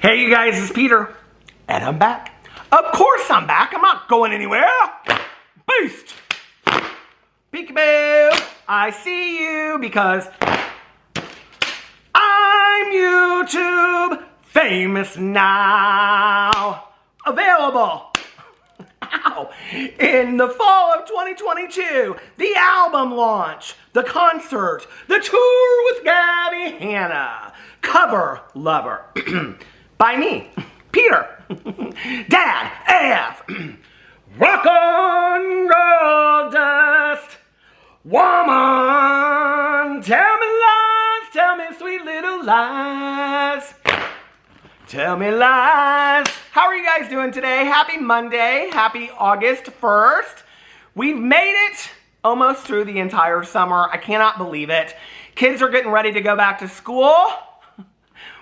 Hey you guys, it's Peter, and I'm back. Of course I'm back, I'm not going anywhere. Boost! Peekaboo! I see you because I'm YouTube famous now. Available. Ow. In the fall of 2022, the album launch, the concert, the tour with Gabby Hanna, cover lover by me, Peter, Dad AF, rock on roll dust, woman, tell me lies, tell me sweet little lies. Tell me lies. How are you guys doing today? Happy Monday. Happy August 1st. We've made it almost through the entire summer. I cannot believe it. Kids are getting ready to go back to school,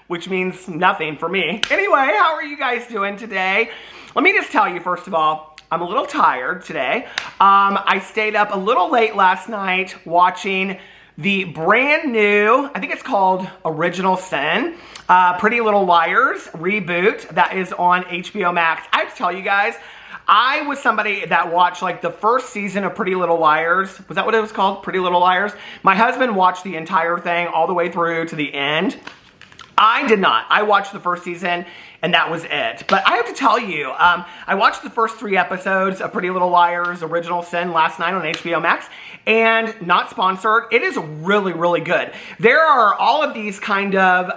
which means nothing for me. Anyway, how are you guys doing today? Let me just tell you, first of all, I'm a little tired today. I stayed up a little late last night watching the brand new, I think it's called Original Sin, Pretty Little Liars reboot that is on HBO Max. I have to tell you guys, I was somebody that watched like the first season of Pretty Little Liars. Was that what it was called? Pretty Little Liars? My husband watched the entire thing all the way through to the end. I did not. I watched the first season and that was it. But I have to tell you, I watched the first 3 episodes of Pretty Little Liars Original Sin last night on HBO Max, and not sponsored. It is really, really good. There are all of these kind of,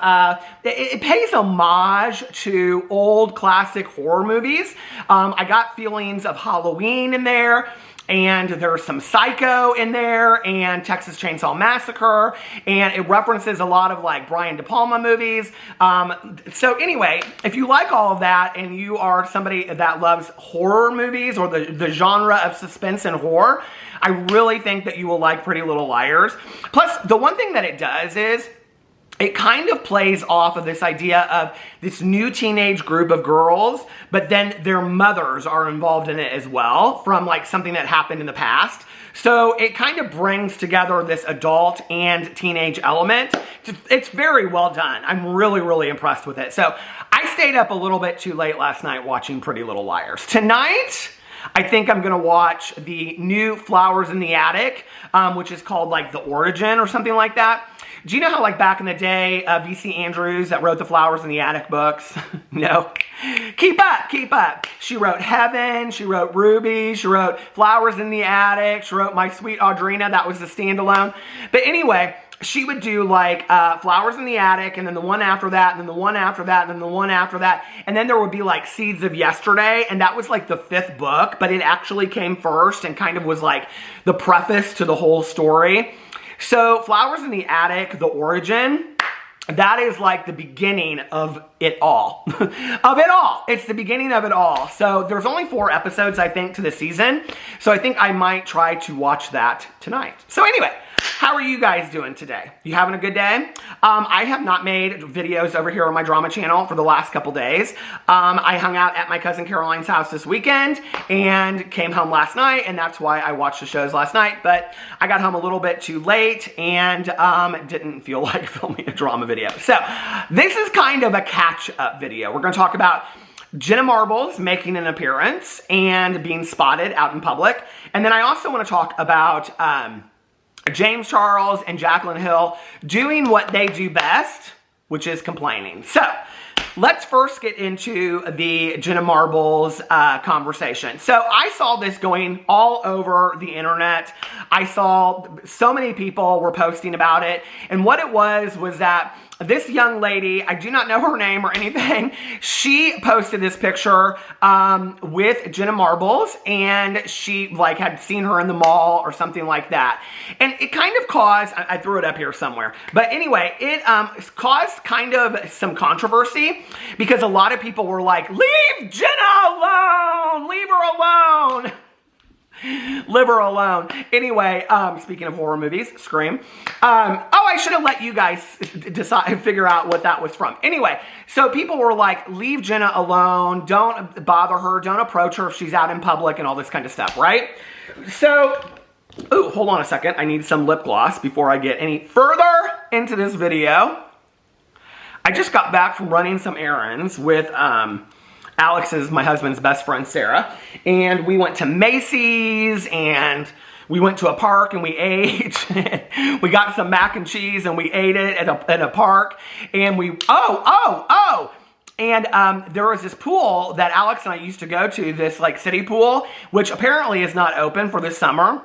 it pays homage to old classic horror movies. I got feelings of Halloween in there. And there's some Psycho in there, and Texas Chainsaw Massacre, and it references a lot of like Brian De Palma movies. So anyway, if you like all of that and you are somebody that loves horror movies or the genre of suspense and horror, I really think that you will like Pretty Little Liars. Plus, the one thing that it does is it kind of plays off of this idea of this new teenage group of girls, but then their mothers are involved in it as well from like something that happened in the past. So it kind of brings together this adult and teenage element. It's very well done. I'm really, really impressed with it. So I stayed up a little bit too late last night watching Pretty Little Liars. Tonight, I think I'm gonna watch the new Flowers in the Attic, which is called like The Origin or something like that. Do you know how like back in the day, V.C. Andrews that wrote the Flowers in the Attic books? No? Keep up, keep up. She wrote Heaven, she wrote Ruby, she wrote Flowers in the Attic, she wrote My Sweet Audrina, that was the standalone. But anyway, she would do like Flowers in the Attic, and then the one after that, and then the one after that, and then the one after that, and then there would be like Seeds of Yesterday, and that was like the 5th book, but it actually came first and kind of was like the preface to the whole story. So Flowers in the Attic, The Origin, that is like the beginning of it all. Of it all. It's the beginning of it all. So there's only 4 episodes, I think, to the season. So I think I might try to watch that tonight. So anyway, how are you guys doing today? You having a good day? I have not made videos over here on my drama channel for the last couple days. I hung out at my cousin Caroline's house this weekend and came home last night, and that's why I watched the shows last night. But I got home a little bit too late and didn't feel like filming a drama video. So this is kind of a catch-up video. We're going to talk about Jenna Marbles making an appearance and being spotted out in public. And then I also want to talk about James Charles and Jaclyn Hill doing what they do best, which is complaining. So let's first get into the Jenna Marbles conversation. So I saw this going all over the internet. I saw so many people were posting about it. And what it was that this young lady, I do not know her name or anything, she posted this picture with Jenna Marbles, and she like had seen her in the mall or something like that. And it kind of caused, I threw it up here somewhere, but anyway, it caused kind of some controversy because a lot of people were like, leave Jenna alone, leave her alone. Leave her alone. Anyway, speaking of horror movies, Scream. Oh, I should have let you guys figure out what that was from. Anyway, so people were like, leave Jenna alone. Don't bother her. Don't approach her if she's out in public and all this kind of stuff, right? So, ooh, hold on a second. I need some lip gloss before I get any further into this video. I just got back from running some errands with Alex's, my husband's best friend, Sarah. And we went to Macy's and we went to a park and we ate. We got some mac and cheese and we ate it at a park. And And there was this pool that Alex and I used to go to, this like city pool, which apparently is not open for this summer.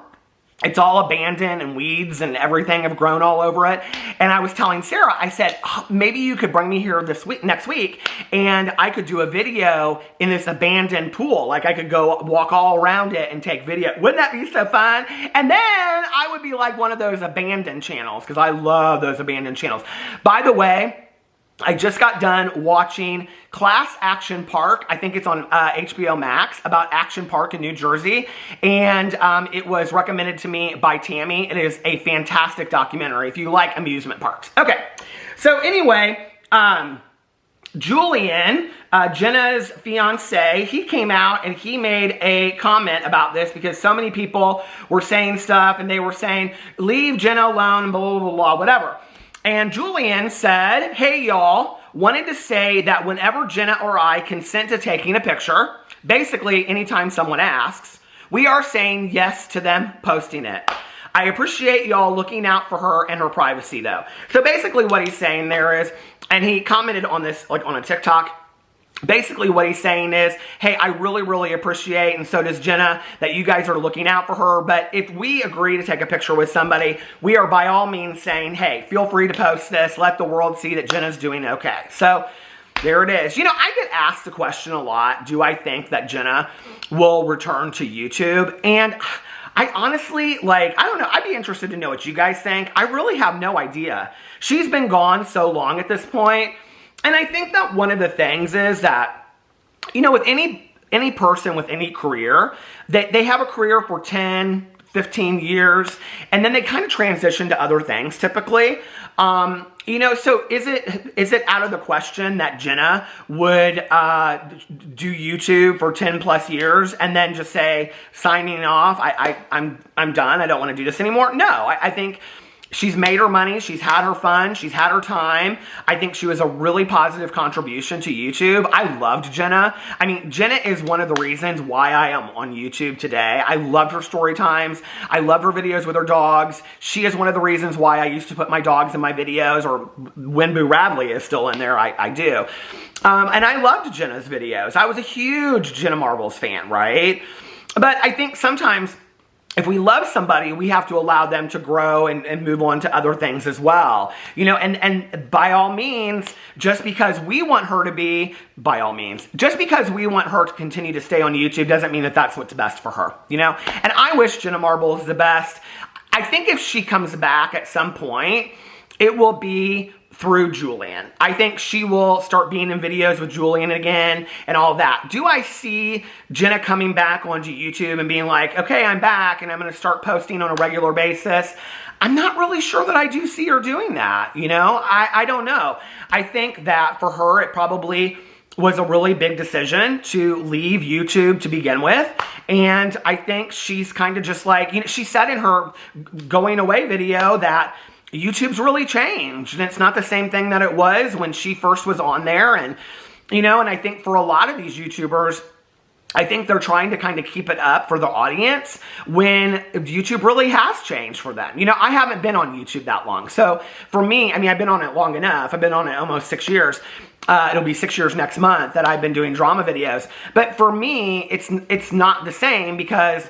It's all abandoned and weeds and everything have grown all over it. And I was telling Sarah, I said, oh, maybe you could bring me here next week and I could do a video in this abandoned pool. Like I could go walk all around it and take video. Wouldn't that be so fun? And then I would be like one of those abandoned channels because I love those abandoned channels. By the way, I just got done watching Class Action Park. I think it's on HBO Max, about Action Park in New Jersey. And it was recommended to me by Tammy. It is a fantastic documentary if you like amusement parks. Okay, so anyway, Julian, Jenna's fiance, he came out and he made a comment about this because so many people were saying stuff and they were saying, leave Jenna alone, blah, blah, blah, blah, whatever. And Julian said, hey y'all, wanted to say that whenever Jenna or I consent to taking a picture, basically anytime someone asks, we are saying yes to them posting it. I appreciate y'all looking out for her and her privacy though. So basically what he's saying there is, and he commented on this like on a TikTok, basically what he's saying is, hey, I really, really appreciate, and so does Jenna, that you guys are looking out for her, but if we agree to take a picture with somebody, we are by all means saying, hey, feel free to post this, let the world see that Jenna's doing okay. So there it is. You know, I get asked the question a lot, do I think that Jenna will return to YouTube? And I honestly, like, I don't know, I'd be interested to know what you guys think. I really have no idea. She's been gone so long at this point. And I think that one of the things is that, you know, with any person with any career, they have a career for 10, 15 years, and then they kind of transition to other things typically. You know, so is it out of the question that Jenna would do YouTube for 10 plus years and then just say, signing off, I'm done, I don't want to do this anymore? No, I think she's made her money, she's had her fun, she's had her time. I think she was a really positive contribution to YouTube. I loved Jenna. I mean, Jenna is one of the reasons why I am on YouTube today. I loved her story times. I loved her videos with her dogs. She is one of the reasons why I used to put my dogs in my videos, or when Boo Radley is still in there, I do. And I loved Jenna's videos. I was a huge Jenna Marbles fan, right? But I think sometimes if we love somebody, we have to allow them to grow and move on to other things as well. You know, and by all means, just because we want her to be, just because we want her to continue to stay on YouTube doesn't mean that that's what's best for her, you know? And I wish Jenna Marbles the best. I think if she comes back at some point, it will be through Julian. I think she will start being in videos with Julian again and all that. Do I see Jenna coming back onto YouTube and being like, okay, I'm back and I'm going to start posting on a regular basis? I'm not really sure that I do see her doing that, you know? I don't know. I think that for her, it probably was a really big decision to leave YouTube to begin with. And I think she's kind of just like, you know, she said in her going away video that YouTube's really changed, and it's not the same thing that it was when she first was on there. And, you know, and I think for a lot of these YouTubers, I think they're trying to kind of keep it up for the audience when YouTube really has changed for them. You know, I haven't been on YouTube that long. So for me, I mean, I've been on it long enough. I've been on it almost 6 years. It'll be 6 years next month that I've been doing drama videos. But for me, it's not the same because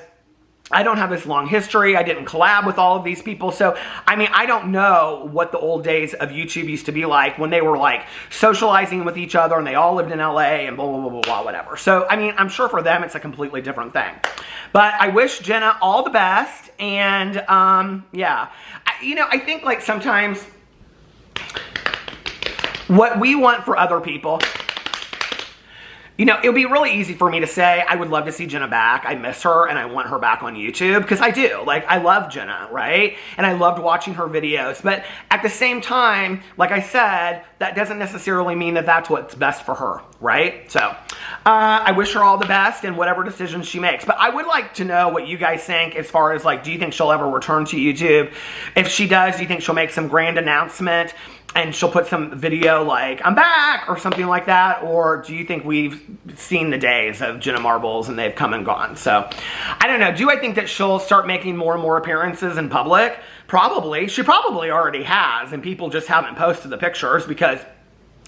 I don't have this long history. I didn't collab with all of these people. So, I mean, I don't know what the old days of YouTube used to be like when they were like socializing with each other and they all lived in LA and blah, blah, blah, blah, blah, whatever. So, I mean, I'm sure for them it's a completely different thing. But I wish Jenna all the best. And, yeah, you know, I think like sometimes what we want for other people, you know, it would be really easy for me to say, I would love to see Jenna back. I miss her and I want her back on YouTube, because I do. Like, I love Jenna, right? And I loved watching her videos. But at the same time, like I said, that doesn't necessarily mean that that's what's best for her, right? So, I wish her all the best in whatever decision she makes. But I would like to know what you guys think as far as, like, do you think she'll ever return to YouTube? If she does, do you think she'll make some grand announcement? and she'll put some video like, I'm back, or something like that? Or do you think we've seen the days of Jenna Marbles and they've come and gone? So, I don't know. Do I think that she'll start making more and more appearances in public? Probably. She probably already has, and people just haven't posted the pictures because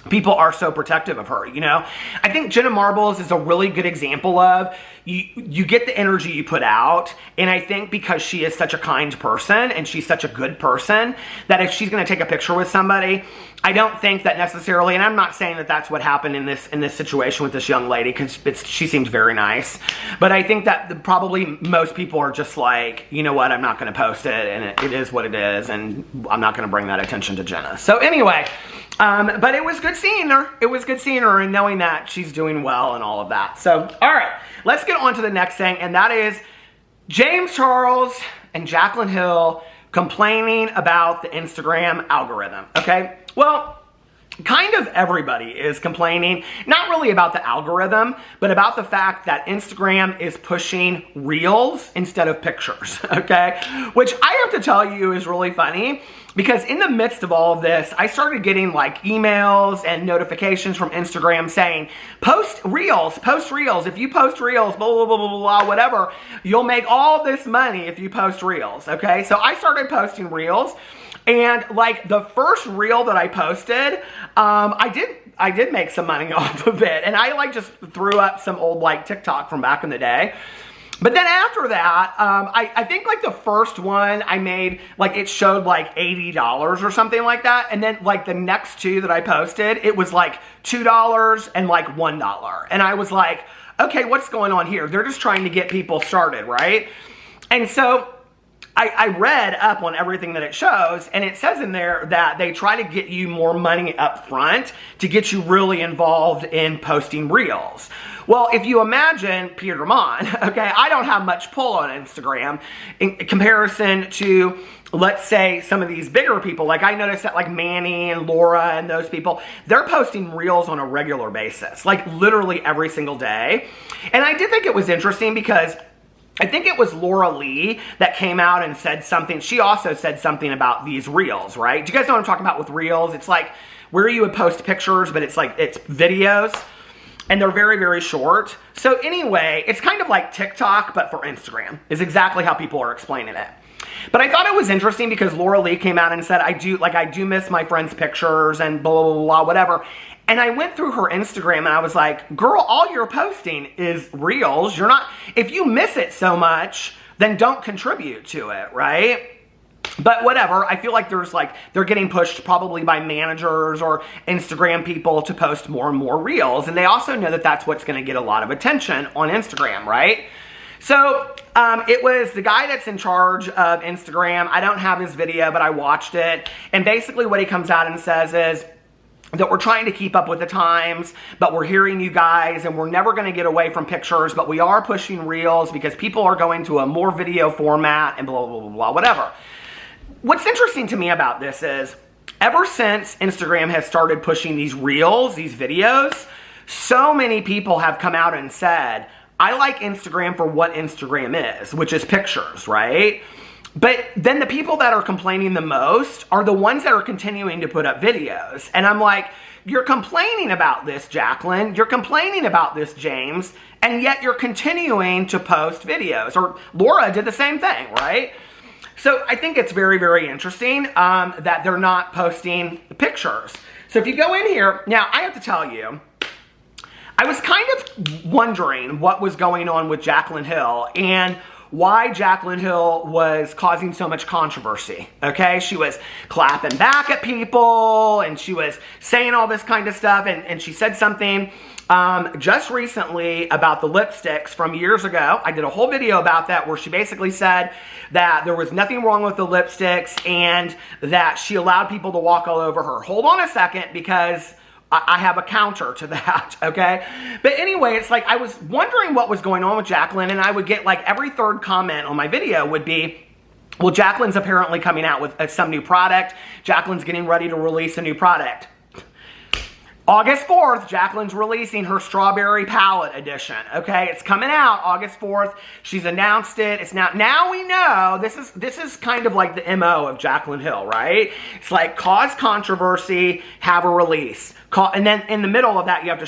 people are so protective of her, you know? I think Jenna Marbles is a really good example of you get the energy you put out, and I think because she is such a kind person and she's such a good person, that if she's going to take a picture with somebody, I don't think that necessarily, and I'm not saying that that's what happened in this situation with this young lady, because she seems very nice, but I think that probably most people are just like, you know what, I'm not going to post it, and it is what it is, and I'm not going to bring that attention to Jenna. So anyway, but it was good seeing her. It was good seeing her and knowing that she's doing well and all of that. So, all right, let's get on to the next thing, and that is James Charles and Jaclyn Hill complaining about the Instagram algorithm, okay? Well, kind of everybody is complaining, not really about the algorithm, but about the fact that Instagram is pushing reels instead of pictures, okay? Which I have to tell you is really funny, because in the midst of all of this, I started getting like emails and notifications from Instagram saying, post reels. If you post reels, blah, blah, blah, blah, blah, whatever, you'll make all this money if you post reels, okay? So I started posting reels. And like the first reel that I posted, I did make some money off of it. And I like just threw up some old like TikTok from back in the day. But then after that, I think like the first one I made, like it showed like $80 or something like that. And then like the next two that I posted, it was like $2 and like $1. And I was like, okay, what's going on here? They're just trying to get people started, right? And so I read up on everything that it shows, and it says in there that they try to get you more money up front to get you really involved in posting reels. Well, if you imagine Peter Monn, okay, I don't have much pull on Instagram in comparison to, let's say, some of these bigger people. Like I noticed that like Manny and Laura and those people, they're posting reels on a regular basis, like literally every single day. And I did think it was interesting because I think it was Laura Lee that came out and said something. She also said something about these reels, right? Do you guys know what I'm talking about with reels? It's like where you would post pictures, but it's like, it's videos, and they're very, very short. So anyway, it's kind of like TikTok, but for Instagram, is exactly how people are explaining it. But I thought it was interesting because Laura Lee came out and said, I do miss my friends' pictures and blah, blah, blah, blah, whatever. And I went through her Instagram and I was like, girl, all you're posting is reels. You're not, if you miss it so much, then don't contribute to it, right? But whatever, I feel like they're getting pushed probably by managers or Instagram people to post more and more reels. And they also know that that's what's going to get a lot of attention on Instagram, right? So it was the guy that's in charge of Instagram. I don't have his video, but I watched it. And basically what he comes out and says is that we're trying to keep up with the times, but we're hearing you guys, and we're never going to get away from pictures, but we are pushing reels because people are going to a more video format and blah, blah, blah, blah, whatever. What's interesting to me about this is, ever since Instagram has started pushing these reels, these videos, so many people have come out and said, I like Instagram for what Instagram is, which is pictures, right? But then the people that are complaining the most are the ones that are continuing to put up videos. And I'm like, you're complaining about this, Jaclyn. You're complaining about this, James. And yet you're continuing to post videos. Or Laura did the same thing, right? So I think it's very, very interesting that they're not posting pictures. So if you go in here, now I have to tell you, I was kind of wondering what was going on with Jaclyn Hill and why Jaclyn Hill was causing so much controversy, okay? She was clapping back at people, and she was saying all this kind of stuff, and she said something just recently about the lipsticks from years ago. I did a whole video about that where she basically said that there was nothing wrong with the lipsticks and that she allowed people to walk all over her. Hold on a second, because I have a counter to that, okay? But anyway, it's like I was wondering what was going on with Jaclyn, and I would get like every third comment on my video would be, well, Jaclyn's apparently coming out with some new product. Jaclyn's getting ready to release a new product. August 4th, Jaclyn's releasing her Strawberry Palette Edition. Okay, it's coming out August 4th. She's announced it. It's now we know this is kind of like the MO of Jaclyn Hill, right? It's like cause controversy, have a release. And then in the middle of that, you have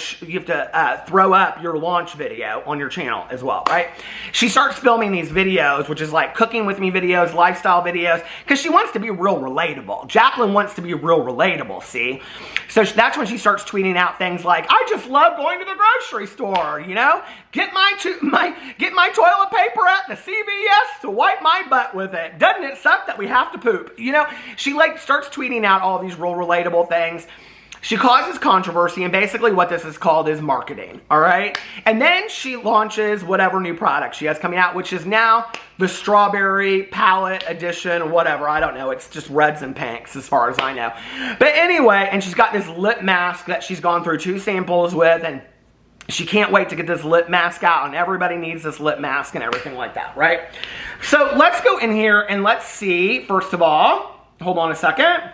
to throw up your launch video on your channel as well, right? She starts filming these videos, which is like cooking with me videos, lifestyle videos, because she wants to be real relatable. Jaclyn wants to be real relatable, see? So that's when she starts tweeting out things like, I just love going to the grocery store, you know? Get my toilet paper at the CVS to wipe my butt with it. Doesn't it suck that we have to poop? You know, she like starts tweeting out all these real relatable things. She causes controversy, and basically what this is called is marketing, all right? And then she launches whatever new product she has coming out, which is now the Strawberry Palette Edition or whatever. I don't know. It's just reds and pinks as far as I know. But anyway, and she's got this lip mask that she's gone through 2 samples with, and she can't wait to get this lip mask out, and everybody needs this lip mask and everything like that, right? So let's go in here and let's see, first of all, hold on a second.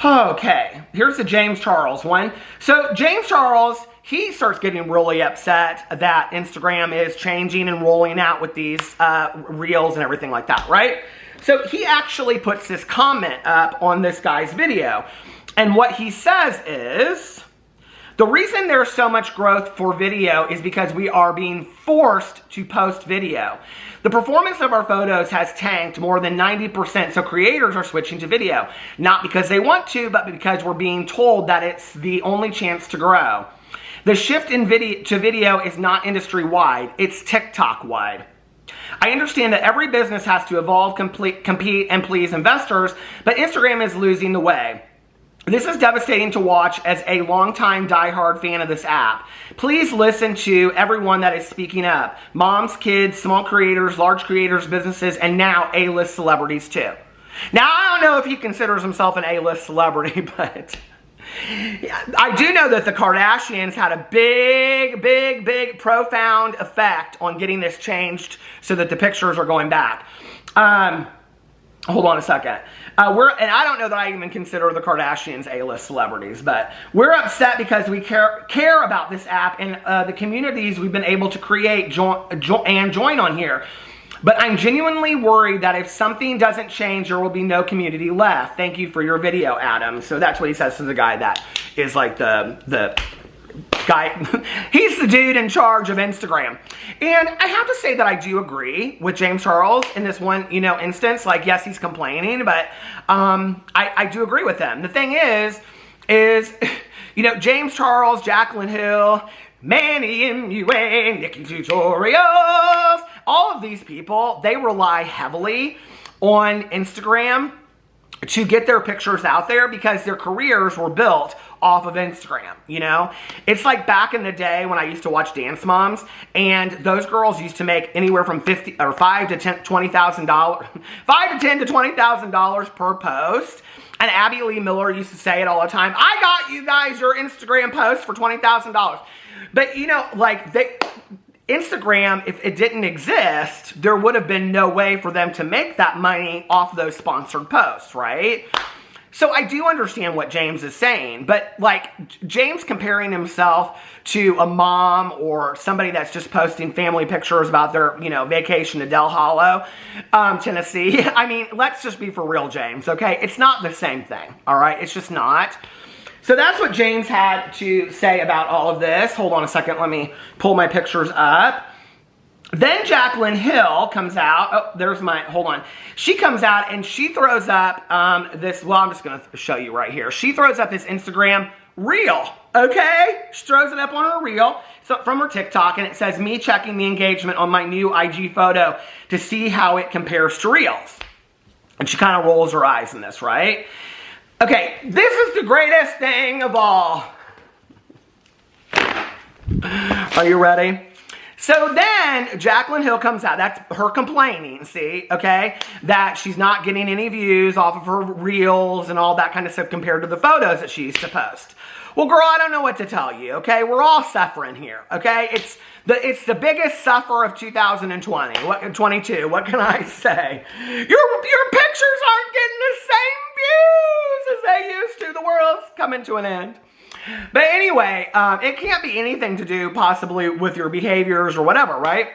Okay, here's the James Charles one. So James Charles, he starts getting really upset that Instagram is changing and rolling out with these reels and everything like that, right? So he actually puts this comment up on this guy's video. And what he says is, the reason there's so much growth for video is because we are being forced to post video. The performance of our photos has tanked more than 90%, so creators are switching to video. Not because they want to, but because we're being told that it's the only chance to grow. The shift in video is not industry-wide, it's TikTok-wide. I understand that every business has to evolve, compete, and please investors, but Instagram is losing the way. This is devastating to watch as a longtime diehard fan of this app. Please listen to everyone that is speaking up. Moms, kids, small creators, large creators, businesses, and now A-list celebrities too. Now, I don't know if he considers himself an A-list celebrity, but I do know that the Kardashians had a big, profound effect on getting this changed so that the pictures are going back. Hold on a second. And I don't know that I even consider the Kardashians A-list celebrities, but we're upset because we care about this app and the communities we've been able to create and join on here. But I'm genuinely worried that if something doesn't change, there will be no community left. Thank you for your video, Adam. So that's what he says to the guy that is like the guy. He's the dude in charge of Instagram. And I have to say that I do agree with James Charles in this one, instance. Like, yes, he's complaining, but I do agree with him. The thing is, James Charles, Jaclyn Hill, Manny MUA, Nikki Tutorials, all of these people, they rely heavily on Instagram to get their pictures out there because their careers were built off of Instagram, It's like back in the day when I used to watch Dance Moms, and those girls used to make anywhere from $5,000 to $20,000 per post. And Abby Lee Miller used to say it all the time, I got you guys your Instagram post for $20,000. But, Instagram, if it didn't exist, there would have been no way for them to make that money off those sponsored posts, right? So I do understand what James is saying, but James comparing himself to a mom or somebody that's just posting family pictures about their, vacation to Del Hollow, Tennessee. I mean, let's just be for real, James, okay? It's not the same thing, all right? It's just not. So that's what James had to say about all of this. Hold on a second. Let me pull my pictures up. Then Jaclyn Hill comes out. Oh, hold on. She comes out and she throws up I'm just going to show you right here. She throws up this Instagram reel, okay? She throws it up on her reel from her TikTok, and it says, me checking the engagement on my new IG photo to see how it compares to reels. And she kind of rolls her eyes in this, right? Okay, this is the greatest thing of all. Are you ready? So then Jaclyn Hill comes out. That's her complaining, see, okay? That she's not getting any views off of her reels and all that kind of stuff compared to the photos that she used to post. Well, girl, I don't know what to tell you, okay? We're all suffering here, okay? It's the biggest suffer of 2020, 22. What can I say? Your pictures aren't getting the same views as they used to. The world's coming to an end. But anyway, it can't be anything to do possibly with your behaviors or whatever, right?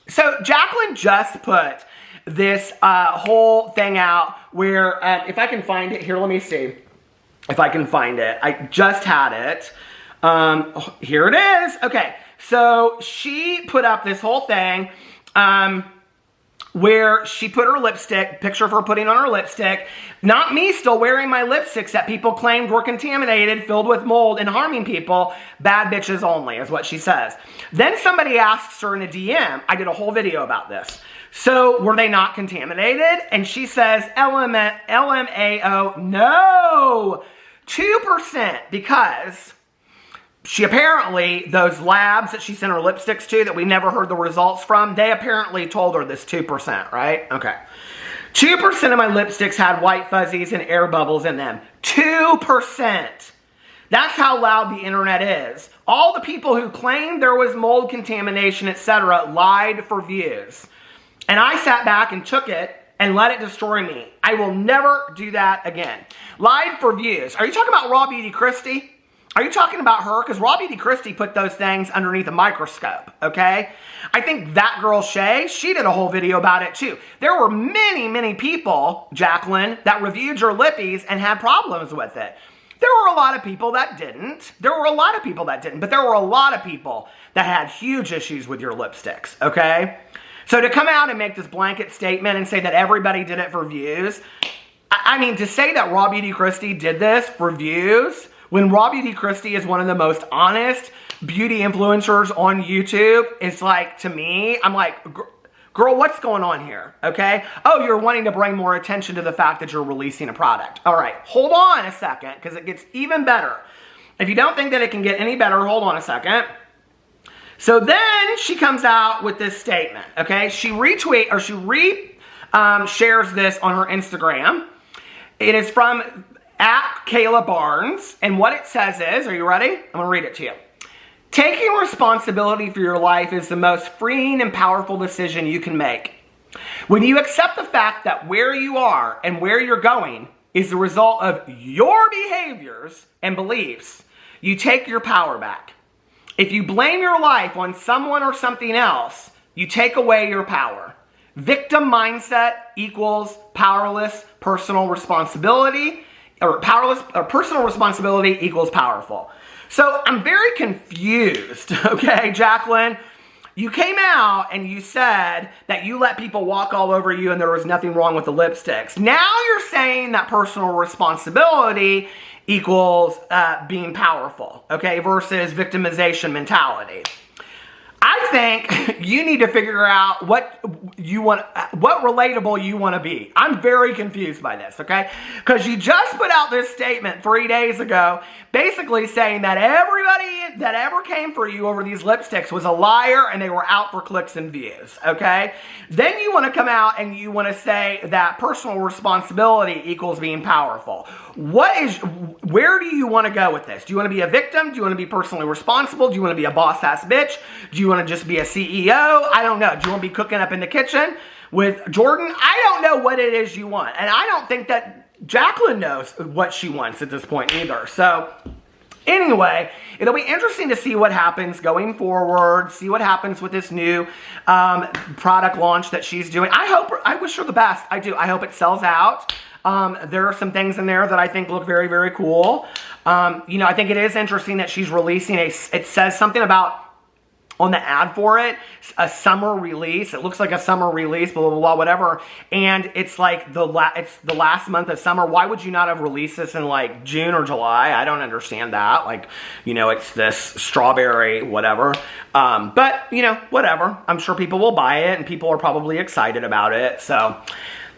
So Jaclyn just put this whole thing out where, if I can find it here, let me see if I can find it. I just had it. Here it is. Okay, so she put up this whole thing where she put her lipstick, picture of her putting on her lipstick, not me still wearing my lipsticks that people claimed were contaminated, filled with mold, and harming people, bad bitches only, is what she says. Then somebody asks her in a DM, I did a whole video about this, so were they not contaminated? And she says, LMAO, no, 2%, because she apparently, those labs that she sent her lipsticks to that we never heard the results from, they apparently told her this 2%, right? Okay. 2% of my lipsticks had white fuzzies and air bubbles in them. 2%. That's how loud the internet is. All the people who claimed there was mold contamination, etc., lied for views. And I sat back and took it and let it destroy me. I will never do that again. Lied for views. Are you talking about Raw Beauty Christie? Are you talking about her? Because Raw Beauty Christie put those things underneath a microscope, okay? I think that girl Shay, she did a whole video about it too. There were many, many people, Jaclyn, that reviewed your lippies and had problems with it. There were a lot of people that didn't. But there were a lot of people that had huge issues with your lipsticks, okay? So to come out and make this blanket statement and say that everybody did it for views, I mean, to say that Raw Beauty Christie did this for views, when Raw Beauty Christie is one of the most honest beauty influencers on YouTube, it's like, to me, I'm like, girl, what's going on here, okay? Oh, you're wanting to bring more attention to the fact that you're releasing a product. All right, hold on a second, because it gets even better. If you don't think that it can get any better, hold on a second. So then she comes out with this statement, okay? She shares this on her Instagram. It is from @Kayla Barnes, and what it says is, are you ready? I'm going to read it to you. Taking responsibility for your life is the most freeing and powerful decision you can make. When you accept the fact that where you are and where you're going is the result of your behaviors and beliefs, you take your power back. If you blame your life on someone or something else, you take away your power. Victim mindset equals powerless personal responsibility, or personal responsibility equals powerful. So I'm very confused, okay, Jaclyn? You came out and you said that you let people walk all over you and there was nothing wrong with the lipsticks. Now you're saying that personal responsibility equals being powerful, okay, versus victimization mentality. I think you need to figure out what relatable you want to be. I'm very confused by this, okay? Because you just put out this statement 3 days ago, basically saying that everybody that ever came for you over these lipsticks was a liar and they were out for clicks and views, okay? Then you want to come out and you want to say that personal responsibility equals being powerful. Where do you want to go with this? Do you want to be a victim? Do you want to be personally responsible? Do you want to be a boss-ass bitch? Do you want to just be a CEO? I don't know. Do you want to be cooking up in the kitchen with Jordan? I don't know what it is you want. And I don't think that Jaclyn knows what she wants at this point either. So anyway, it'll be interesting to see what happens going forward, see what happens with this new product launch that she's doing. I wish her the best. I do. I hope it sells out. There are some things in there that I think look very, very cool. You know, I think it is interesting that she's releasing it says something about, on the ad for it, a summer release. It looks like a summer release, blah, blah, blah, whatever. And it's like it's the last month of summer. Why would you not have released this in like June or July? I don't understand that. Like, you know, it's this strawberry, whatever. But, you know, whatever. I'm sure people will buy it and people are probably excited about it. So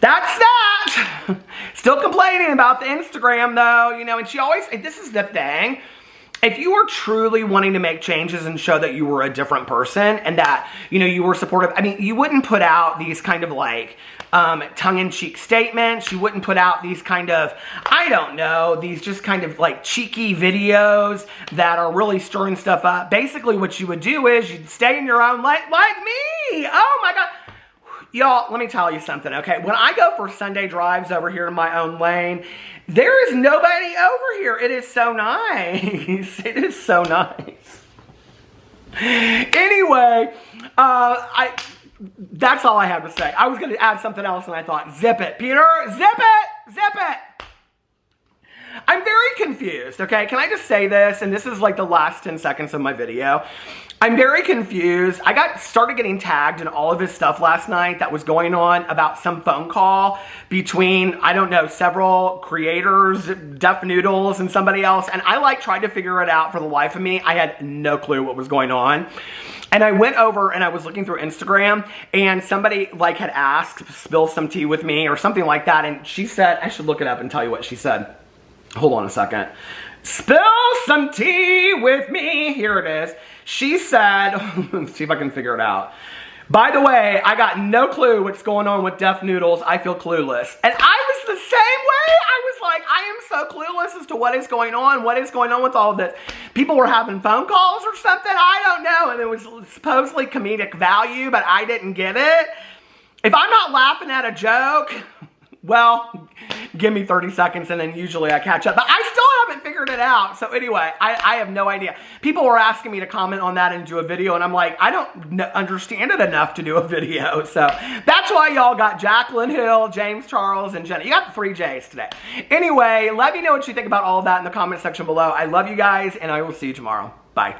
that's that. Still complaining about the Instagram though, you know, and this is the thing. If you were truly wanting to make changes and show that you were a different person and that, you know, you were supportive, I mean, you wouldn't put out these kind of like tongue-in-cheek statements. You wouldn't put out these kind of, I don't know, these just kind of like cheeky videos that are really stirring stuff up. Basically what you would do is you'd stay in your own light like me. Oh my God. Y'all, let me tell you something, okay? When I go for Sunday drives over here in my own lane, there is nobody over here. It is so nice. It is so nice. Anyway, that's all I have to say. I was going to add something else, and I thought, zip it, Peter. Zip it. Zip it. I'm very confused, okay? Can I just say this? And this is like the last 10 seconds of my video. I'm very confused. I started getting tagged in all of this stuff last night that was going on about some phone call between, I don't know, several creators, Duff Noodles and somebody else. And I tried to figure it out for the life of me. I had no clue what was going on. And I went over and I was looking through Instagram, and somebody had asked, spill some tea with me or something like that. And she said, I should look it up and tell you what she said. Hold on a second. Spill some tea with me. Here it is. She said, let's see if I can figure it out. By the way, I got no clue what's going on with Duff Noodles. I feel clueless. And I was the same way. I was like, I am so clueless as to what is going on. What is going on with all of this? People were having phone calls or something. I don't know. And it was supposedly comedic value, but I didn't get it. If I'm not laughing at a joke, well, give me 30 seconds and then usually I catch up. But I still haven't figured it out. So anyway, I have no idea. People were asking me to comment on that and do a video, and I'm like, I don't understand it enough to do a video. So that's why y'all got Jaclyn Hill, James Charles, and Jenna. You got the 3 J's today. Anyway, let me know what you think about all of that in the comment section below. I love you guys, and I will see you tomorrow. Bye.